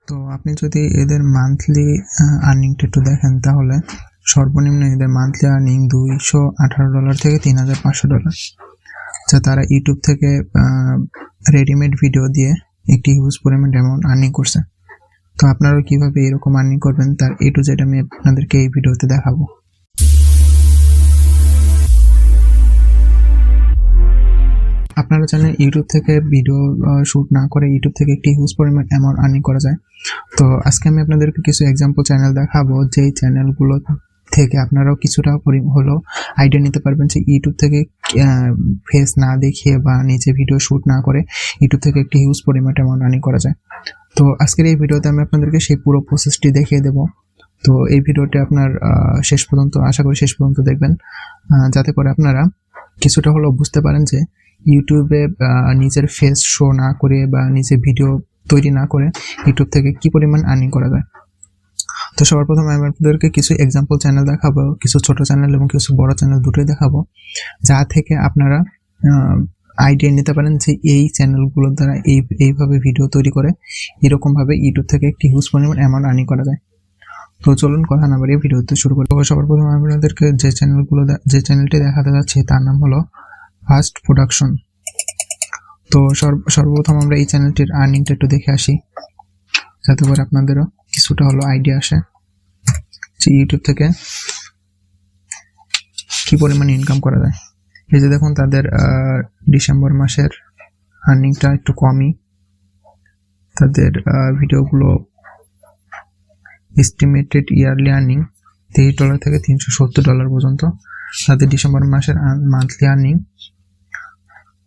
তো আপনি যদি এদের মান্থলি আর্নিংটা একটু দেখেন তাহলে সর্বনিম্ন এদের মান্থলি আর্নিং $218 থেকে $3,500, যা তারা ইউটিউব থেকে রেডিমেড ভিডিও দিয়ে একটি হিউজ পরিমাণ অ্যামাউন্ট আর্নিং করছে। তো আপনারাও কিভাবে এরকম আর্নিং করবেন তার A to Z আমি আপনাদেরকে এই ভিডিওতে দেখাবো। আপনারা জানেন ইউটিউব থেকে ভিডিও শুট না করে ইউটিউব থেকে একটি হিউজ পরিমাণ অ্যামাউন্ট আর্নিং করা যায়। তো আজকে আমি আপনাদেরকে কিছু এক্সাম্পল চ্যানেল দেখাবো, যেই চ্যানেলগুলো থেকে আপনারাও কিছুটা হলেও আইডিয়া নিতে পারবেন যে ইউটিউব থেকে ফেস না দেখিয়ে বা নিচে ভিডিও শুট না করে ইউটিউব থেকে একটি হিউজ পরিমাণ অ্যামাউন্ট আর্নিং করা যায়। তো আজকের এই ভিডিওতে আমি আপনাদেরকে সেই পুরো প্রসেসটি দেখিয়ে দেব। তো এই ভিডিওটি আপনার শেষ পর্যন্ত আশা করি শেষ পর্যন্ত দেখবেন, যাতে করে আপনারা কিছুটা হলেও বুঝতে পারেন যে ইউটিউবে নিজের ফেস শো না করে বা নিজে ভিডিও তৈরি না করে ইউটিউব থেকে কি পরিমাণ আর্নিং করা যায়। তো সবার প্রথমে আমি আপনাদেরকে কিছু এক্সাম্পল চ্যানেল দেখাবো, কিছু ছোট চ্যানেল এবং কিছু বড় চ্যানেল দুটোই দেখাবো, যা থেকে আপনারা আইডিয়া নিতে পারেন যে এই চ্যানেলগুলোর দ্বারা এইভাবে ভিডিও তৈরি করে এরকমভাবে ইউটিউব থেকে একটি হিউজ পরিমাণ অ্যামাউন্ট আর্নিং করা যায়। তো চলুন কথা না বাড়িয়ে ভিডিওতে শুরু করি। সবার প্রথমে আপনাদেরকে যে চ্যানেলটি দেখাতে যাচ্ছে তার নাম হলো ফার্স্ট প্রোডাকশন। তো সর্বপ্রথম আমরা এই চ্যানেলটির আর্নিংটা একটু দেখে আসি, যাতে করে আপনাদেরও কিছুটা হলো আইডিয়া আসে যে ইউটিউব থেকে কি পরিমাণ ইনকাম করা যায়। এই যে দেখুন তাদের ডিসেম্বর মাসের আর্নিংটা একটু কমই, তাদের ভিডিওগুলো এস্টিমেটেড ইয়ারলি আর্নিং $23 থেকে $370 পর্যন্ত। তাদের ডিসেম্বর মাসের মান্থলি আর্নিং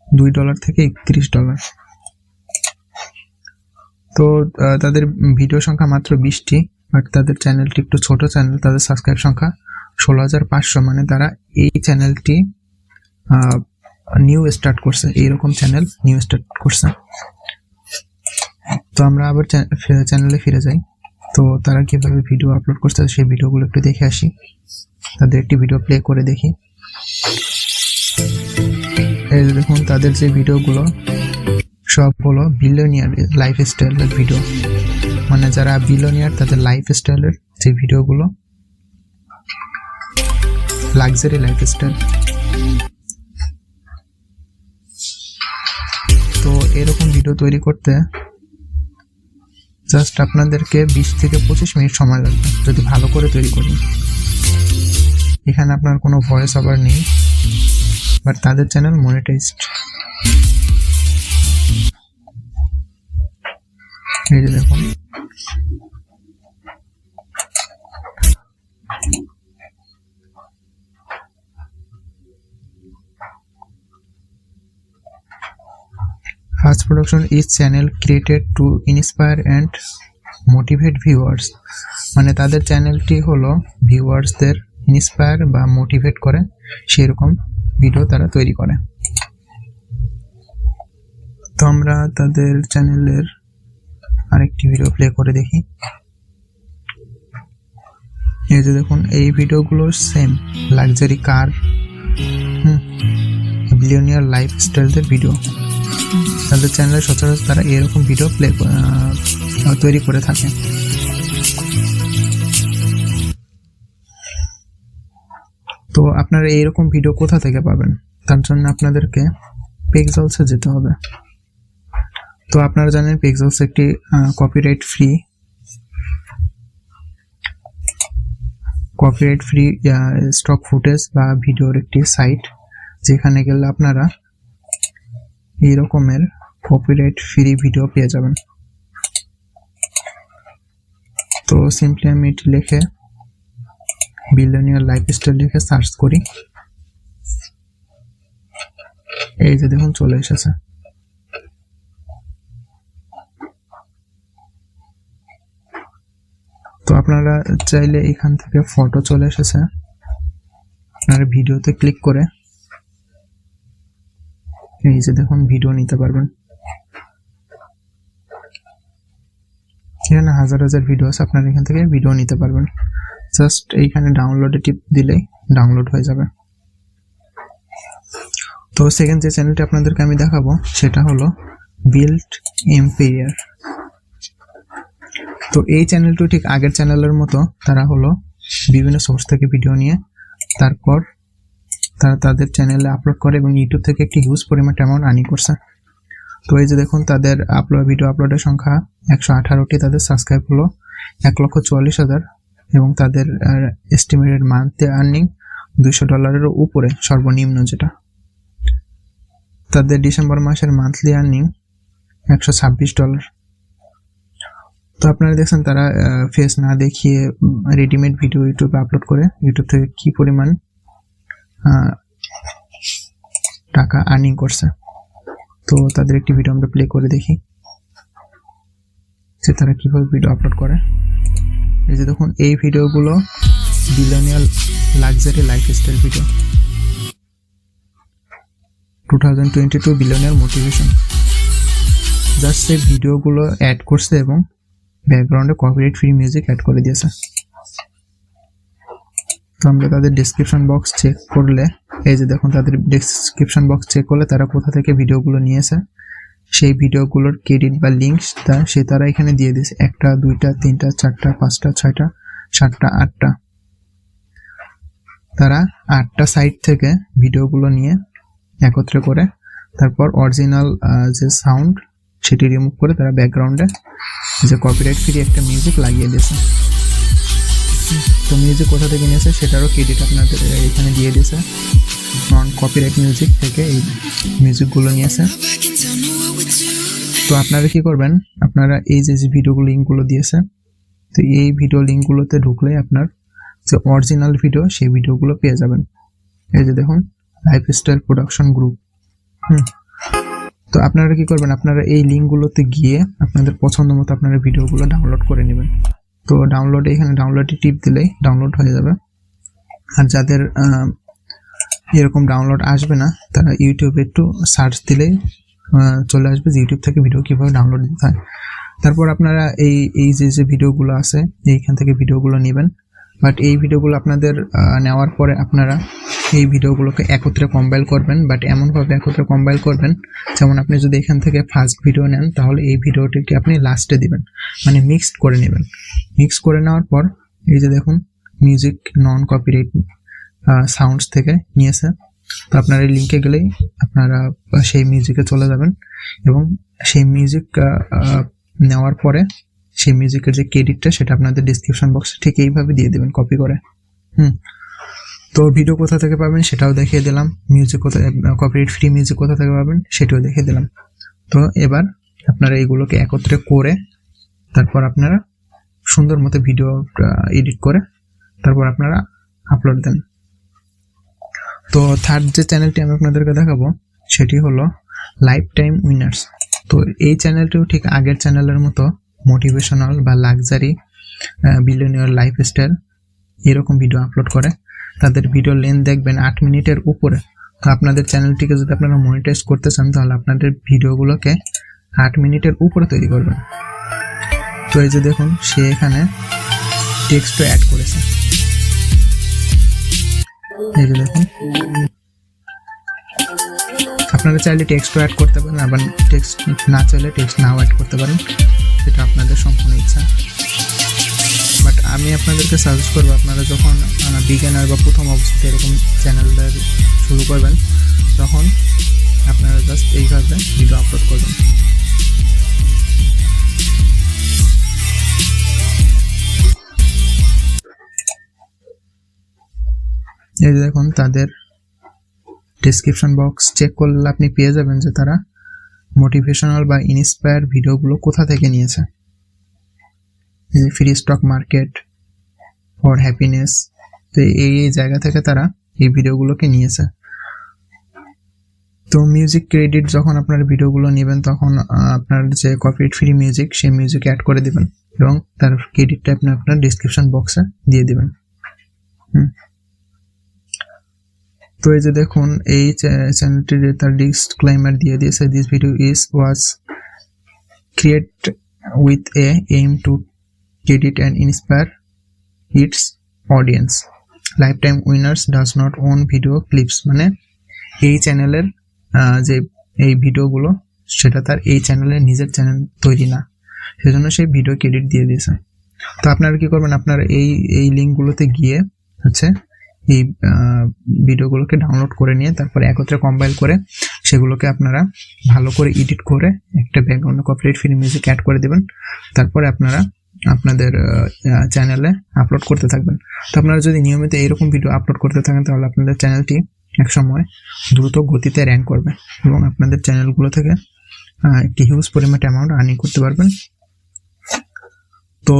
$2 থেকে $31। তো তাদের ভিডিও সংখ্যা মাত্র 20টি, বাট তাদের চ্যানেলটি একটু ছোট চ্যানেল, তাদের সাবস্ক্রাইব সংখ্যা 16,500, মানে তারা এই চ্যানেলটি নিউ স্টার্ট করছে, এইরকম চ্যানেল নিউ স্টার্ট করছে। তো আমরা আবার চ্যানেলে ফিরে যাই। তো তারা কিভাবে ভিডিও আপলোড করছে সেই ভিডিওগুলো একটু দেখে আসি, তাদের একটি ভিডিও প্লে করে দেখি। এই দেখুন তাদের যে ভিডিওগুলো সব হলো বিলিয়নিয়ার লাইফস্টাইলের ভিডিও, মানে যারা বিলিয়নিয়ার তাদের লাইফস্টাইলের যে ভিডিওগুলো, লাক্সারি লাইফস্টাইল। তো এরকম ভিডিও তৈরি করতে জাস্ট আপনাদেরকে 20 থেকে 25 মিনিট সময় লাগবে যদি ভালো করে তৈরি করি। এখানে আপনার কোনো ভয়েস ওভার নেই, বাট তাদের চ্যানেল মনিটাইজড। এই যে দেখুন First production is channel created to inspire and motivate viewers, মানে তাদের চ্যানেলটি হলো ভিউয়ার্সদের ইন্সপায়ার বা মোটিভেট করে সেরকম ভিডিও তারা তৈরি করে। তো আমরা তাদের চ্যানেলের আরেকটি ভিডিও প্লে করে দেখি। এই যে দেখুন এই ভিডিওগুলো সেম লাক্সারি কার, বিলিয়নিয়ার লাইফস্টাইলদের ভিডিও। তাদের চ্যানেলে সচরাচর তারা এরকম ভিডিও তৈরি করে থাকে। তো আপনারা এইরকম ভিডিও কোথা থেকে পাবেন, তার জন্য আপনাদেরকে পিক্সেলসে যেতে হবে। তো আপনারা জানেন পিক্সেলস একটি কপিরাইট ফ্রি স্টক ফুটেজ বা ভিডিওর একটি সাইট, যেখানে গেলে আপনারা এই রকমের কপিরাইট ফ্রি ভিডিও পেয়ে যাবেন। তো সিম্পলি আমি এটি লিখে বিলিয়নিয়ার লাইফস্টাইল লিখে সার্চ করি। এই যে দেখুন চলে এসেছে। তো আপনারা চাইলে এখান থেকে ফটো চলে এসেছে, আপনারা ভিডিওতে ক্লিক করে এই যে দেখুন ভিডিও নিতে পারবেন। এখানে হাজার হাজার ভিডিও আছে, আপনারা এখান থেকে ভিডিও নিতে পারবেন। জাস্ট এইখানে ডাউনলোডে টিপ দিলেই ডাউনলোড হয়ে যাবে। তো সেকেন্ড যে চ্যানেলটি আপনাদেরকে আমি দেখাবো সেটা হলো বিল্ড এম্পায়ার। তো এই চ্যানেলটি ঠিক আগের চ্যানেলের মতো তারা হলো বিভিন্ন সোর্স থেকে ভিডিও নিয়ে তারপর তারা তাদের চ্যানেলে আপলোড করে এবং ইউটিউব থেকে একটি হিউজ পরিমাণ অ্যামাউন্ট আর্নিং করছে। তো এই যে দেখুন তাদের ভিডিও আপলোডের সংখ্যা 118টি, তাদের সাবস্ক্রাইব হলো 1,44,000 এবং তাদের এস্টিমেটেড মান্থলি আর্নিং $200 উপরে সর্বনিম্ন যেটা। তাদের ডিসেম্বর মাসের মান্থলি আর্নিং $126। তো আপনারা দেখছেন তারা ফেস না দেখিয়ে রেডিমেড ভিডিও ইউটিউবে আপলোড করে ইউটিউব থেকে কি পরিমাণ টাকা আর্নিং করছে। তো তাদের একটি ভিডিও আমরা প্লে করে দেখি যে তারা কিভাবে ভিডিও আপলোড করে। এই যে দেখুন এই ভিডিওগুলো billionaire luxury lifestyle video, 2022 billionaire motivation. Just সেই ভিডিওগুলো অ্যাড করছে এবং ব্যাকগ্রাউন্ডে কপিরাইট ফ্রি মিউজিক অ্যাড করে দিয়েছে। তো আমরা তাদের ডেসক্রিপশন বক্স চেক করলে এই যে দেখুন তাদের ডেসক্রিপশন বক্স চেক করলে তারা কোথা থেকে ভিডিওগুলো নিয়েছে সেই ভিডিওগুলোর ক্রেডিট বা লিঙ্কসটা তারা এখানে দিয়ে দিয়েছে। 1টা 2টা 3টা 4টা 5টা 6টা 7টা 8টা, তারা 8টা সাইট থেকে ভিডিওগুলো নিয়ে একত্রে করে তারপর অরিজিনাল যে সাউন্ড সেটি রিমুভ করে তারা ব্যাকগ্রাউন্ডে যে কপিরাইট ফ্রি একটা মিউজিক লাগিয়ে দিয়েছে। তো মিউজিক কোথা থেকে নিয়েছে সেটারও ক্রেডিট আপনাদের এখানে দিয়ে দিয়েছে। নন কপিরাইট মিউজিক থেকে এই মিউজিকগুলো নিয়েছে। তো আপনারা কি করবেন, আপনারা এই যে ভিডিওগুলো লিঙ্কগুলো দিয়েছে, তো এই ভিডিও লিঙ্কগুলোতে ঢুকলে আপনার যে অরিজিনাল ভিডিও সেই ভিডিওগুলো পেয়ে যাবেন। এই যে দেখুন লাইফস্টাইল প্রোডাকশন গ্রুপ। তো আপনারা কি করবেন, আপনারা এই লিঙ্কগুলোতে গিয়ে আপনাদের পছন্দ মতো আপনারা ভিডিওগুলো ডাউনলোড করে নেবেন। তো ডাউনলোডে এখানে ডাউনলোডে টিপ দিলেই ডাউনলোড হয়ে যাবে। আর যাদের এরকম ডাউনলোড আসবে না তারা ইউটিউবে একটু সার্চ দিলেই চলে আসবে যে ইউটিউব থেকে ভিডিও কীভাবে ডাউনলোড দিতে হয়। তারপর আপনারা এই যে ভিডিওগুলো আছে এইখান থেকে ভিডিওগুলো নেবেন। বাট এই ভিডিওগুলো আপনাদের নেওয়ার পরে আপনারা এই ভিডিওগুলোকে একত্রে কম্পাইল করবেন। বাট এমনভাবে একত্রে কম্পাইল করবেন যেমন আপনি যদি এখান থেকে ফার্স্ট ভিডিও নেন তাহলে এই ভিডিওটিকে আপনি লাস্টে দিবেন, মানে মিক্সড করে নেবেন। মিক্স করে নেওয়ার পর এই যে দেখুন মিউজিক নন কপিরাইট সাউন্ডস থেকে নিয়েছে। তো আপনারা এই লিঙ্কে গেলেই আপনারা সেই মিউজিকে চলে যাবেন এবং সেই মিউজিক নেওয়ার পরে সেই মিউজিকের যে ক্রেডিটটা সেটা আপনাদের ডেসক্রিপশন বক্সে ঠিক এইভাবে দিয়ে দেবেন কপি করে। তো ভিডিও কোথা থেকে পাবেন সেটাও দেখিয়ে দিলাম, মিউজিক কোথা কপিরাইট ফ্রি মিউজিক কোথা থেকে পাবেন সেটাও দেখিয়ে দিলাম। তো এবার আপনারা এইগুলোকে একত্রে করে তারপর আপনারা সুন্দর মতো ভিডিও এডিট করে তারপর আপনারা আপলোড দেন। তো থার্ড যে চ্যানেলটি আমি আপনাদেরকে দেখাবো সেটি হলো লাইফ টাইম উইনার্স। তো এই চ্যানেলটিও ঠিক আগের চ্যানেলের মতো মোটিভেশনাল বা লাক্সারি বিলিয়নিয়ার লাইফস্টাইল এরকম ভিডিও আপলোড করে। তাদের ভিডিও লেন্থ দেখবেন 8 মিনিটের উপরে। তো আপনাদের চ্যানেলটিকে যদি আপনারা মনিটাইজ করতে চান তাহলে আপনাদের ভিডিওগুলোকে 8 মিনিটের উপরে তৈরি করবেন। তো এই যে দেখুন সে এখানে টেক্সটও অ্যাড করেছে। এই যে দেখুন আপনারা চাইলে টেক্সটও অ্যাড করতে পারেন, আবার টেক্সট না চাইলে টেক্সট নাও অ্যাড করতে পারেন, সেটা আপনাদের সম্পূর্ণ ইচ্ছা। বাট আমি আপনাদেরকে সাজেস্ট করবো আপনারা যখন বিগিনার বা প্রথম অবস্থাতে এরকম চ্যানেলটা শুরু করবেন তখন আপনারা জাস্ট এইভাবে ভিডিও আপলোড করবেন। এই যে দেখুন তাদের ডেসক্রিপশন বক্স চেক করলে আপনি পেয়ে যাবেন যে তারা মোটিভেশনাল বা ইন্সপায়ার ভিডিওগুলো কোথা থেকে নিয়েছে। এই যে free stock market for happiness, তো এই জায়গা থেকে তারা এই ভিডিওগুলোকে নিয়েছে। তো মিউজিক ক্রেডিট যখন আপনার ভিডিওগুলো নেবেন তখন আপনার যে কপিরাইট ফ্রি মিউজিক সেই মিউজিক অ্যাড করে দিবেন এবং তার ক্রেডিটটা আপনি আপনার ডেসক্রিপশন বক্সে দিয়ে দিবেন। তো এই যে দেখুন এই চ্যানেলটির তার ডিসক্লেইমার দিয়ে দিয়েছে, this video was create with a aim to credit and inspire its audience. Lifetime Winners does not own video clips, মানে এই চ্যানেলের যে এই ভিডিওগুলো সেটা তার এই চ্যানেলের নিজের চ্যানেল তৈরি না। সেজন্য সেই ভিডিও ক্রেডিট দিয়ে দিয়েছে। তো আপনারা কি করবেন, আপনারা এই লিঙ্কগুলোতে গিয়ে হচ্ছে এই ভিডিওগুলোকে ডাউনলোড করে নিয়ে তারপরে একত্রে কম্পাইল করে সেগুলোকে আপনারা ভালো করে এডিট করে একটা ব্যাকগ্রাউন্ডে কপিরাইট ফ্রি মিউজিক অ্যাড করে দেবেন। তারপরে আপনারা আপনাদের চ্যানেলে আপলোড করতে থাকবেন। তো আপনারা যদি নিয়মিত এইরকম ভিডিও আপলোড করতে থাকেন তাহলে আপনাদের চ্যানেলটি একসময় দ্রুত গতিতে র্যাঙ্ক করবে এবং আপনাদের চ্যানেলগুলো থেকে একটি হিউজ পরিমাণ অ্যামাউন্ট আর্নিং করতে পারবেন। তো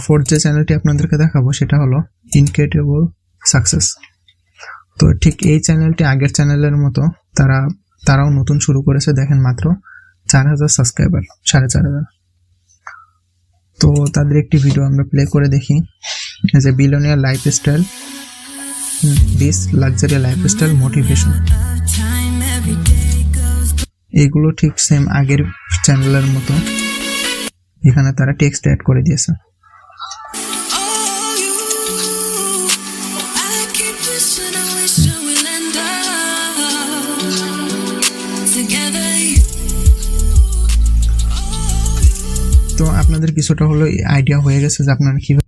ফোর্থ যে চ্যানেলটি আপনাদেরকে দেখাবো সেটা হলো ইনক্রেডিবল সাকসেস। তো ঠিক এই চ্যানেলটি আগের চ্যানেলের মতো তারাও নতুন শুরু করেছে। দেখেন মাত্র 4000 সাবস্ক্রাইবার, 4500। তো তাদের একটি ভিডিও আমরা প্লে করে দেখি, যে billionaire lifestyle, this luxury lifestyle motivation. এগুলো ঠিক সেম আগের চ্যানেলের মতো, এখানে তারা টেক্সট অ্যাড করে দিয়েছে। তো আপনাদের কিছুটা হলো আইডিয়া হয়ে গেছে যে আপনারা কিভাবে